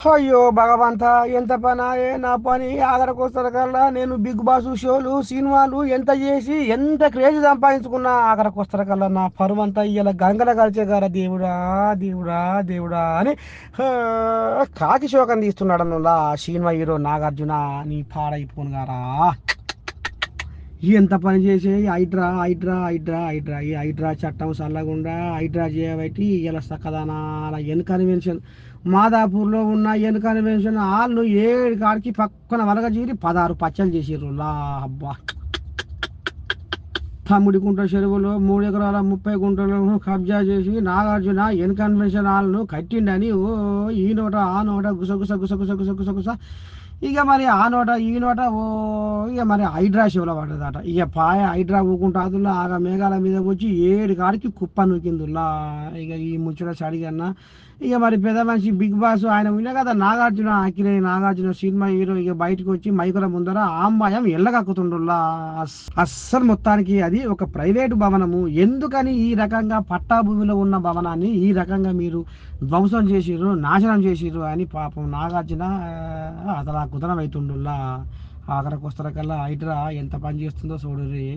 అయ్యో భగవంతా ఎంత పనాయే నా పని ఆఖరికొస్తారు కల్లా నేను బిగ్ బాస్ షోలు సినిమాలు ఎంత చేసి ఎంత క్రేజ్ సంపాదించుకున్నా ఆఖరికొస్తారు కల్లా నా పరువంతా ఇలా గంగల కలిచే గారా దేవుడా దేవుడా దేవుడా అని ఆ, కాకి శోకం తీస్తున్నాడు అన్నులా సినిమా హీరో నాగార్జున నీ పాడైపోను గారా ఎంత పని చేసే హైడ్రా హైడ్రా హైడ్రా హైడ్రా ఈ హైడ్రా చట్టం చల్లకుండా హైడ్రా చేయబట్టి ఇలా చక్కదనాల ఎన్ కన్వెన్షన్ మాదాపూర్లో ఉన్న ఎన్ కన్వెన్షన్ హాల్ను 7 కాడికి పక్కన వలగజీరి 16 పచ్చలు చేసిర్రు లా అబ్బా తమ్ముడి కుంట చెరువులో 3 ఎకరాల 30 గుంటలను కబ్జా చేసి నాగార్జున ఎన్ కన్వెన్షన్ హాల్ను కట్టిండని ఓ ఈ నోట ఆ నోట గుసగుస గుసగుస గుసగుస గుస ఇక మరి ఆ నోట ఈ నోట ఓ ఇక మరి హైడ్రా శివలో పడ్డదట ఇక పాయ హైడ్రా ఊకుంటా అదుల్లా ఆగ మేఘాల మీద వచ్చి 7 కాడికి కుప్ప నూకిందుల్లా ఇక ఈ ముచ్చట చడిగన్నా ఇక మరి పెద్ద మనిషి బిగ్ బాస్ ఆయన ఉండే కదా నాగార్జున అక్కినేని నాగార్జున సినిమా హీరో ఇక బయటకు వచ్చి మైకుల ముందర ఆంబాయం ఎల్లగక్కుతుండుల్లా అస్సలు మొత్తానికి అది ఒక ప్రైవేటు భవనము ఎందుకని ఈ రకంగా పట్టా భూమిలో ఉన్న భవనాన్ని ఈ రకంగా మీరు ధ్వంసం చేసిర్రు నాశనం చేసిర్రు అని పాపం నాగార్జున అతను కుతనం అవుతుండుల్లా ఆఖరికి వస్తార కల్లా హైడ్రా ఎంత పని చేస్తుందో చూడుర్రి